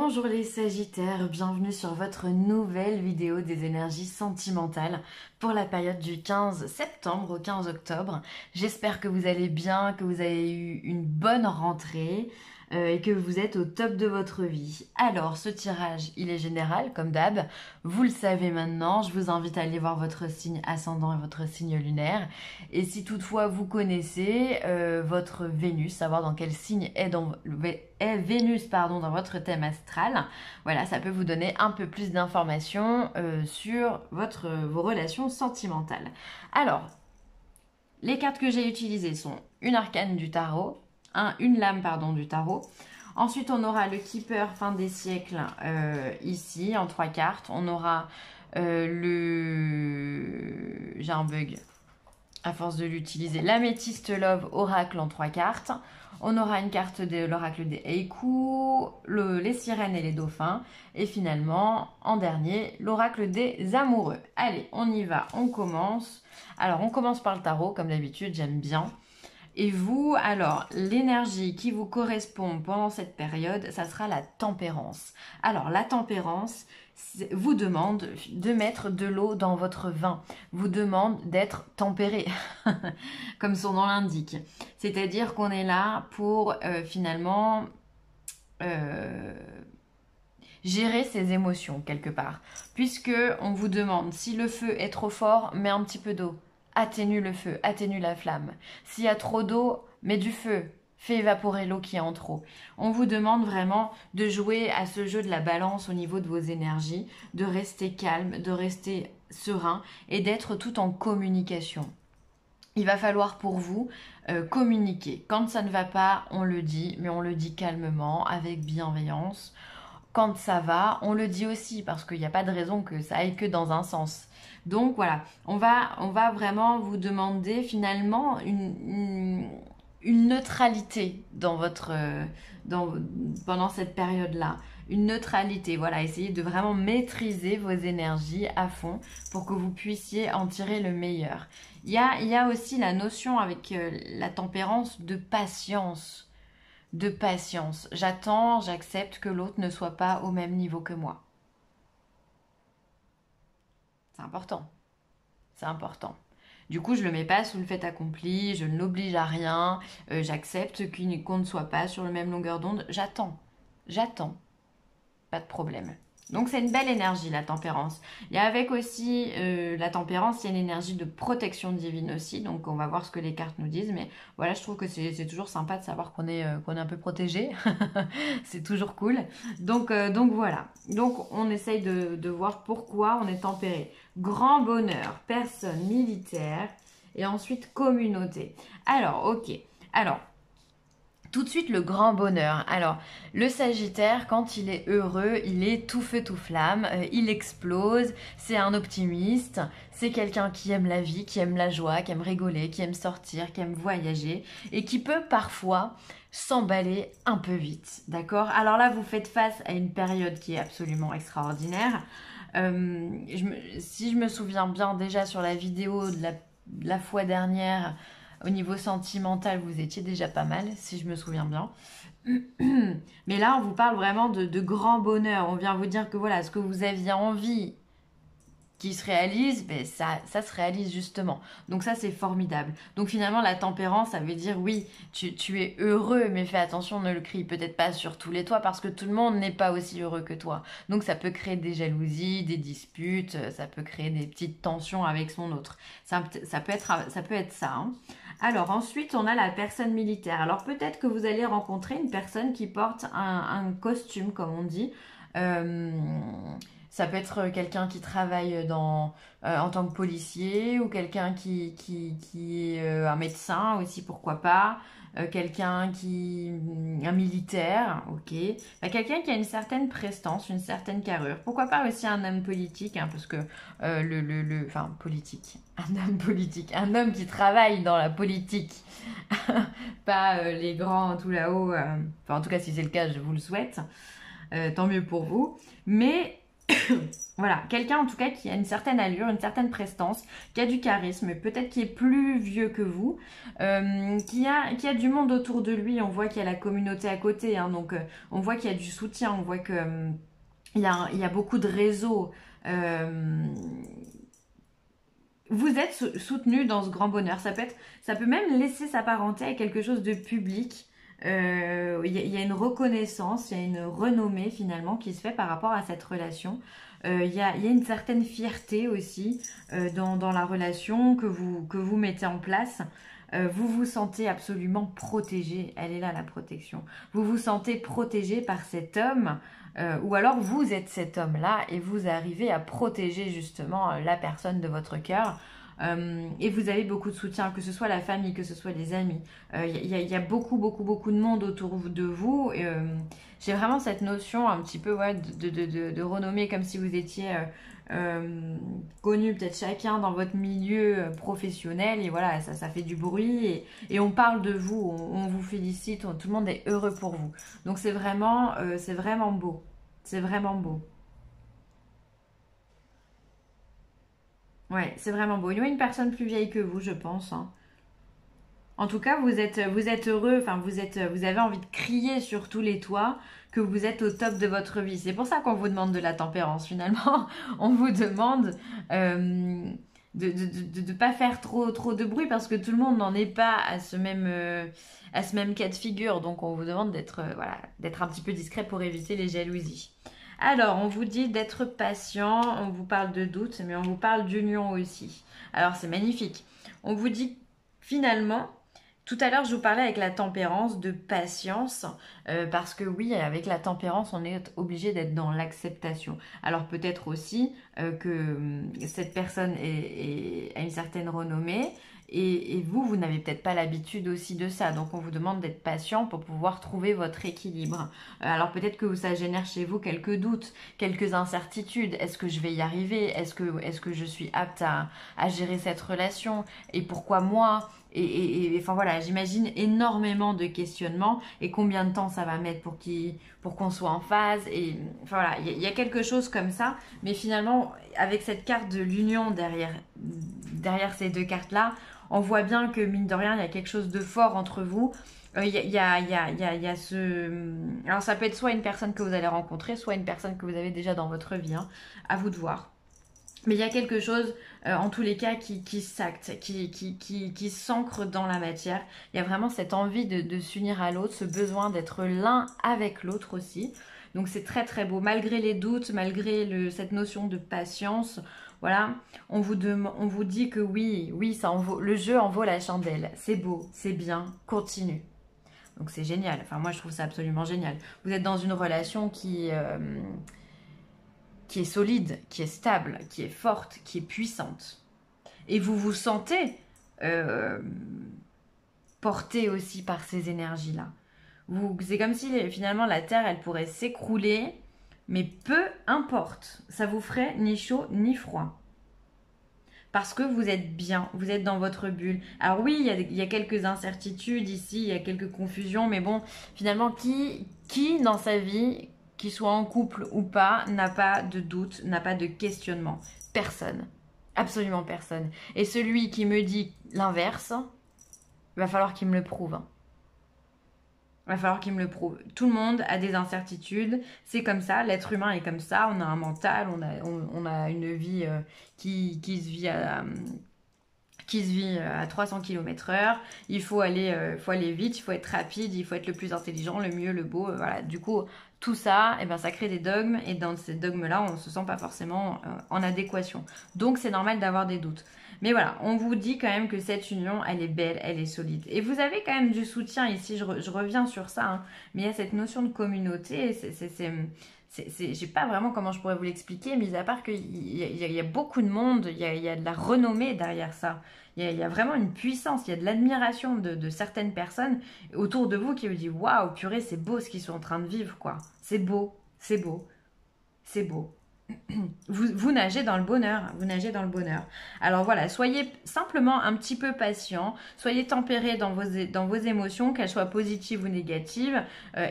Bonjour les Sagittaires, bienvenue sur votre nouvelle vidéo des énergies sentimentales pour la période du 15 septembre au 15 octobre. J'espère que vous allez bien, que vous avez eu une bonne rentrée et que vous êtes au top de votre vie. Alors, ce tirage, il est général, comme d'hab. Vous le savez maintenant, je vous invite à aller voir votre signe ascendant et votre signe lunaire. Et si toutefois vous connaissez votre Vénus, savoir dans quel signe est Vénus dans votre thème astral, voilà, ça peut vous donner un peu plus d'informations sur vos relations sentimentales. Alors, les cartes que j'ai utilisées sont une arcane du tarot, une lame du tarot. Ensuite, on aura le Keeper fin des siècles ici en 3 cartes. On aura j'ai un bug à force de l'utiliser. L'améthyste Love Oracle en 3 cartes. On aura une carte de l'oracle des Heiku, les sirènes et les dauphins. Et finalement, en dernier, l'oracle des amoureux. Allez, on y va, on commence. Alors, on commence par le tarot, comme d'habitude, j'aime bien. Et vous, alors, l'énergie qui vous correspond pendant cette période, ça sera la tempérance. Alors, la tempérance vous demande de mettre de l'eau dans votre vin, vous demande d'être tempéré, comme son nom l'indique. C'est-à-dire qu'on est là pour finalement gérer ses émotions quelque part. Puisque on vous demande, si le feu est trop fort, mets un petit peu d'eau. Atténue le feu, atténue la flamme. S'il y a trop d'eau, mets du feu. Fais évaporer l'eau qui est en trop. On vous demande vraiment de jouer à ce jeu de la balance au niveau de vos énergies, de rester calme, de rester serein et d'être tout en communication. Il va falloir pour vous communiquer. Quand ça ne va pas, on le dit, mais on le dit calmement, avec bienveillance. Quand ça va, on le dit aussi, parce qu'il n'y a pas de raison que ça aille que dans un sens. Donc voilà, on va vraiment vous demander finalement une neutralité pendant cette période-là. Une neutralité, voilà, essayez de vraiment maîtriser vos énergies à fond pour que vous puissiez en tirer le meilleur. Il y a aussi la notion avec la tempérance de patience. J'attends, j'accepte que l'autre ne soit pas au même niveau que moi. C'est important. C'est important. Du coup, je ne le mets pas sous le fait accompli, je ne l'oblige à rien, j'accepte qu'on ne soit pas sur la même longueur d'onde. J'attends. Pas de problème. Donc, c'est une belle énergie, la tempérance. Il y a avec aussi la tempérance, il y a une énergie de protection divine aussi. Donc, on va voir ce que les cartes nous disent. Mais voilà, je trouve que c'est toujours sympa de savoir qu'on est un peu protégé. C'est toujours cool. Donc voilà. Donc, on essaye de voir pourquoi on est tempéré. Grand bonheur, personne militaire et ensuite communauté. Alors, ok. Alors, tout de suite, le grand bonheur. Alors, le Sagittaire, quand il est heureux, il est tout feu, tout flamme, il explose, c'est un optimiste, c'est quelqu'un qui aime la vie, qui aime la joie, qui aime rigoler, qui aime sortir, qui aime voyager et qui peut parfois s'emballer un peu vite, d'accord? Alors là, vous faites face à une période qui est absolument extraordinaire. Si je me souviens bien déjà sur la vidéo de la fois dernière, au niveau sentimental, vous étiez déjà pas mal, si je me souviens bien. Mais là, on vous parle vraiment de grand bonheur. On vient vous dire que voilà, ce que vous aviez envie qui se réalise, ben ça se réalise justement. Donc ça, c'est formidable. Donc finalement, la tempérance, ça veut dire oui, tu es heureux, mais fais attention, ne le crie peut-être pas sur tous les toits parce que tout le monde n'est pas aussi heureux que toi. Donc ça peut créer des jalousies, des disputes, ça peut créer des petites tensions avec son autre. Ça peut être ça. Hein. Alors ensuite, on a la personne militaire. Alors peut-être que vous allez rencontrer une personne qui porte un costume, comme on dit. Ça peut être quelqu'un qui travaille en tant que policier ou quelqu'un qui est un médecin aussi, pourquoi pas. Un militaire, ok. Bah, quelqu'un qui a une certaine prestance, une certaine carrure. Pourquoi pas aussi un homme politique, hein, parce que politique, un homme politique, un homme qui travaille dans la politique, pas les grands tout là-haut. En tout cas, si c'est le cas, je vous le souhaite. Tant mieux pour vous. Mais Voilà, quelqu'un en tout cas qui a une certaine allure, une certaine prestance, qui a du charisme, peut-être qui est plus vieux que vous, qui a du monde autour de lui. On voit qu'il y a la communauté à côté, hein, donc on voit qu'il y a du soutien, on voit que il y a beaucoup de réseaux. Vous êtes soutenu dans ce grand bonheur. Ça peut même laisser s'apparenter à quelque chose de public. Il y a une reconnaissance, il y a une renommée finalement qui se fait par rapport à cette relation. Il y a une certaine fierté aussi dans la relation que vous mettez en place. Vous vous sentez absolument protégé. Elle est là, la protection. Vous vous sentez protégé par cet homme, ou alors vous êtes cet homme-là et vous arrivez à protéger justement la personne de votre cœur. Et vous avez beaucoup de soutien, que ce soit la famille, que ce soit les amis. Il y a beaucoup de monde autour de vous. J'ai vraiment cette notion un petit peu ouais, de renommée, comme si vous étiez connus peut-être chacun dans votre milieu professionnel. Et voilà, ça fait du bruit. Et on parle de vous, on vous félicite, tout le monde est heureux pour vous. Donc c'est vraiment beau. C'est vraiment beau. Ouais, c'est vraiment beau. Il y a une personne plus vieille que vous, je pense, hein. En tout cas, vous êtes heureux, enfin, vous avez envie de crier sur tous les toits que vous êtes au top de votre vie. C'est pour ça qu'on vous demande de la tempérance, finalement. On vous demande de pas faire trop de bruit parce que tout le monde n'en est pas à ce même cas de figure. Donc, on vous demande d'être voilà, d'être un petit peu discret pour éviter les jalousies. Alors, on vous dit d'être patient, on vous parle de doute, mais on vous parle d'union aussi. Alors, c'est magnifique. On vous dit finalement, tout à l'heure, je vous parlais avec la tempérance de patience, parce que oui, avec la tempérance, on est obligé d'être dans l'acceptation. Alors peut-être aussi que cette personne a une certaine renommée, et vous, vous n'avez peut-être pas l'habitude aussi de ça. Donc on vous demande d'être patient pour pouvoir trouver votre équilibre. Alors peut-être que ça génère chez vous quelques doutes, quelques incertitudes. Est-ce que je vais y arriver? Est-ce que je suis apte à gérer cette relation? Et pourquoi moi? Enfin voilà, j'imagine énormément de questionnements et combien de temps ça va mettre pour qu'on soit en phase. Et enfin voilà, il y a quelque chose comme ça. Mais finalement, avec cette carte de l'union derrière ces deux cartes-là, on voit bien que mine de rien, il y a quelque chose de fort entre vous. Il y a ce... Alors ça peut être soit une personne que vous allez rencontrer, soit une personne que vous avez déjà dans votre vie, hein. À vous de voir. Mais il y a quelque chose, en tous les cas, qui s'acte, qui s'ancre dans la matière. Il y a vraiment cette envie de s'unir à l'autre, ce besoin d'être l'un avec l'autre aussi. Donc c'est très très beau. Malgré les doutes, malgré cette notion de patience, voilà, on vous dit que oui, le jeu en vaut la chandelle. C'est beau, c'est bien, continue. Donc c'est génial. Enfin moi je trouve ça absolument génial. Vous êtes dans une relation qui est solide, qui est stable, qui est forte, qui est puissante. Et vous vous sentez euh, porté aussi par ces énergies-là. C'est comme si finalement la Terre, elle pourrait s'écrouler, mais peu importe, ça vous ferait ni chaud ni froid. Parce que vous êtes bien, vous êtes dans votre bulle. Alors oui, il y a quelques incertitudes ici, il y a quelques confusions, mais bon, finalement, qui dans sa vie, qu'il soit en couple ou pas, n'a pas de doute, n'a pas de questionnement? Personne. Absolument personne. Et celui qui me dit l'inverse, il va falloir qu'il me le prouve, hein. Il va falloir qu'il me le prouve. Tout le monde a des incertitudes. C'est comme ça. L'être humain est comme ça. On a un mental. On a une vie qui se vit à 300 km/h. Il faut aller vite. Il faut être rapide. Il faut être le plus intelligent, le mieux, le beau. Voilà. Du coup, tout ça, eh ben, ça crée des dogmes. Et dans ces dogmes-là, on ne se sent pas forcément en adéquation. Donc, c'est normal d'avoir des doutes. Mais voilà, on vous dit quand même que cette union, elle est belle, elle est solide. Et vous avez quand même du soutien ici, je reviens sur ça, hein, mais il y a cette notion de communauté, je sais pas vraiment comment je pourrais vous l'expliquer, mis à part qu'il y a beaucoup de monde, il y a de la renommée derrière ça. Il y a vraiment une puissance, il y a de l'admiration de certaines personnes autour de vous qui vous disent waouh, purée, c'est beau ce qu'ils sont en train de vivre, quoi. C'est beau, c'est beau, c'est beau. Vous nagez dans le bonheur, vous nagez dans le bonheur. Alors voilà, soyez simplement un petit peu patient, soyez tempéré dans vos émotions, qu'elles soient positives ou négatives.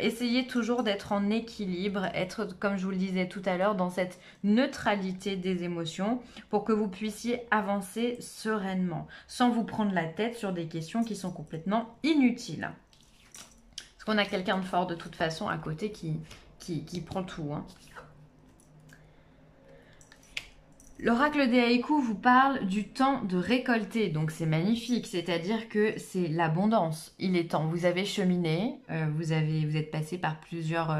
Essayez toujours d'être en équilibre, être, comme je vous le disais tout à l'heure, dans cette neutralité des émotions pour que vous puissiez avancer sereinement, sans vous prendre la tête sur des questions qui sont complètement inutiles. Parce qu'on a quelqu'un de fort de toute façon à côté qui prend tout, hein. L'oracle des haïkus vous parle du temps de récolter, donc c'est magnifique, c'est-à-dire que c'est l'abondance. Il est temps, vous avez cheminé, vous êtes passé par plusieurs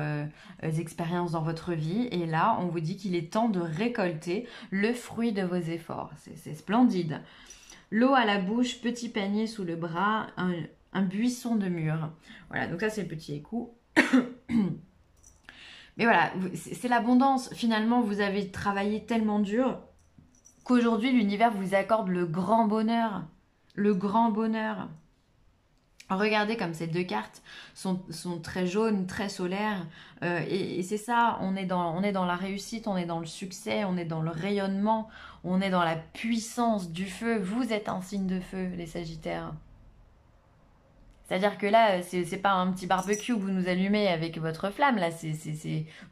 expériences dans votre vie, et là on vous dit qu'il est temps de récolter le fruit de vos efforts. C'est splendide. L'eau à la bouche, petit panier sous le bras, un buisson de mûres. Voilà, donc ça c'est le petit écou. Mais voilà, c'est l'abondance. Finalement, vous avez travaillé tellement dur qu'aujourd'hui, l'univers vous accorde le grand bonheur. Le grand bonheur. Regardez comme ces deux cartes sont très jaunes, très solaires. Et c'est ça, on est dans la réussite, on est dans le succès, on est dans le rayonnement, on est dans la puissance du feu. Vous êtes un signe de feu, les Sagittaires. C'est-à-dire que là, c'est pas un petit barbecue que vous nous allumez avec votre flamme, là,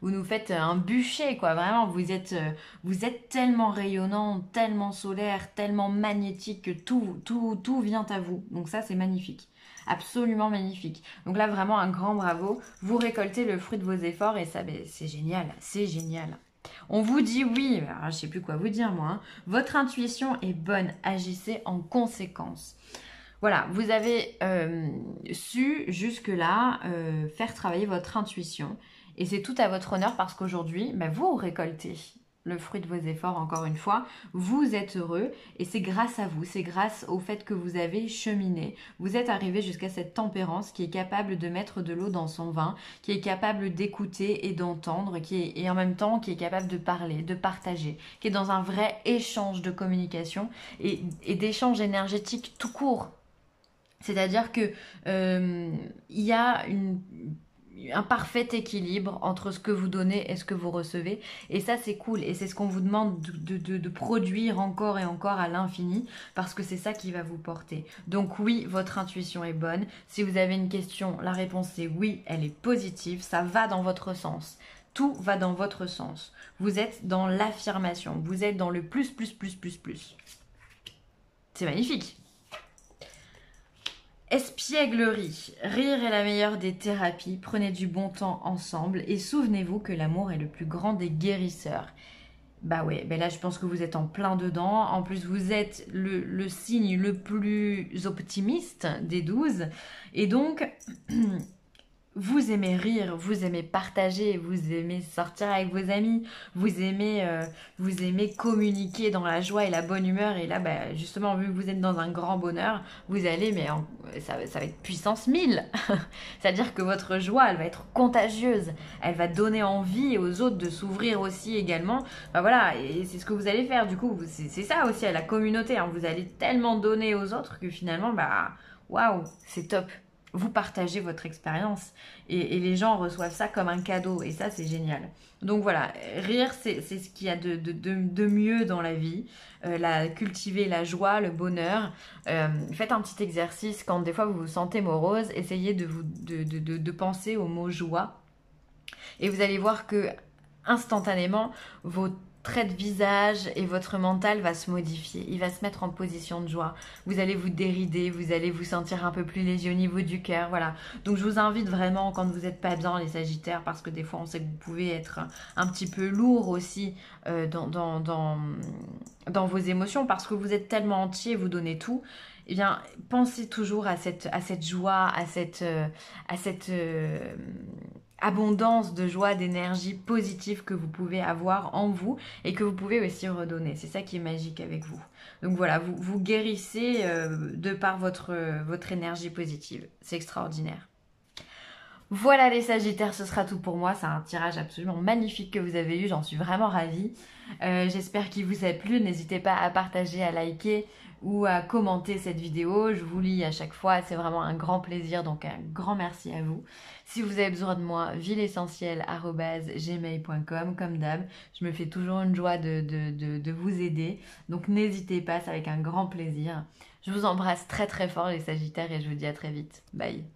vous nous faites un bûcher, quoi. Vraiment, vous êtes tellement rayonnant, tellement solaire, tellement magnétique que tout vient à vous. Donc ça, c'est magnifique. Absolument magnifique. Donc là, vraiment, un grand bravo. Vous récoltez le fruit de vos efforts et ça, ben, c'est génial, c'est génial. On vous dit oui, alors, je sais plus quoi vous dire, moi, hein. Votre intuition est bonne, agissez en conséquence. Voilà, vous avez su jusque-là faire travailler votre intuition. Et c'est tout à votre honneur parce qu'aujourd'hui, bah, vous récoltez le fruit de vos efforts, encore une fois. Vous êtes heureux et c'est grâce à vous, c'est grâce au fait que vous avez cheminé. Vous êtes arrivé jusqu'à cette tempérance qui est capable de mettre de l'eau dans son vin, qui est capable d'écouter et d'entendre, et en même temps qui est capable de parler, de partager, qui est dans un vrai échange de communication et d'échange énergétique tout court. C'est-à-dire que il y a un parfait équilibre entre ce que vous donnez et ce que vous recevez. Et ça, c'est cool. Et c'est ce qu'on vous demande de produire encore et encore à l'infini parce que c'est ça qui va vous porter. Donc oui, votre intuition est bonne. Si vous avez une question, la réponse est oui, elle est positive. Ça va dans votre sens. Tout va dans votre sens. Vous êtes dans l'affirmation. Vous êtes dans le plus, plus, plus, plus, plus. C'est magnifique. Espièglerie. Rire est la meilleure des thérapies. Prenez du bon temps ensemble et souvenez-vous que l'amour est le plus grand des guérisseurs. Bah ouais, ben là je pense que vous êtes en plein dedans. En plus vous êtes le signe le plus optimiste des 12. Et donc vous aimez rire, vous aimez partager, vous aimez sortir avec vos amis, vous aimez communiquer dans la joie et la bonne humeur. Et là, bah, justement, vu que vous êtes dans un grand bonheur, vous allez, ça va être puissance 1000. C'est-à-dire que votre joie, elle va être contagieuse. Elle va donner envie aux autres de s'ouvrir aussi également. Bah voilà, et c'est ce que vous allez faire. Du coup, c'est ça aussi à la communauté, hein. Vous allez tellement donner aux autres que finalement, bah, waouh, c'est top. Vous partagez votre expérience et les gens reçoivent ça comme un cadeau et ça c'est génial. Donc voilà, rire c'est ce qu'il y a de mieux dans la vie, cultiver la joie, le bonheur. Faites un petit exercice quand des fois vous vous sentez morose, essayez de penser au mot joie et vous allez voir que instantanément vos traits de visage et votre mental va se modifier, il va se mettre en position de joie, vous allez vous dérider, vous allez vous sentir un peu plus léger au niveau du cœur, voilà. Donc je vous invite vraiment quand vous n'êtes pas bien les Sagittaires, parce que des fois on sait que vous pouvez être un petit peu lourd aussi dans vos émotions, parce que vous êtes tellement entier, vous donnez tout. Eh bien, pensez toujours à cette joie, à cette abondance de joie, d'énergie positive que vous pouvez avoir en vous et que vous pouvez aussi redonner. C'est ça qui est magique avec vous. Donc voilà, vous guérissez de par votre énergie positive. C'est extraordinaire. Voilà les Sagittaires, ce sera tout pour moi. C'est un tirage absolument magnifique que vous avez eu, j'en suis vraiment ravie. J'espère qu'il vous a plu. N'hésitez pas à partager, à liker ou à commenter cette vidéo. Je vous lis à chaque fois, c'est vraiment un grand plaisir, donc un grand merci à vous. Si vous avez besoin de moi, villeessentielle@gmail.com, comme d'hab. Je me fais toujours une joie de vous aider. Donc n'hésitez pas, c'est avec un grand plaisir. Je vous embrasse très très fort les Sagittaires et je vous dis à très vite. Bye.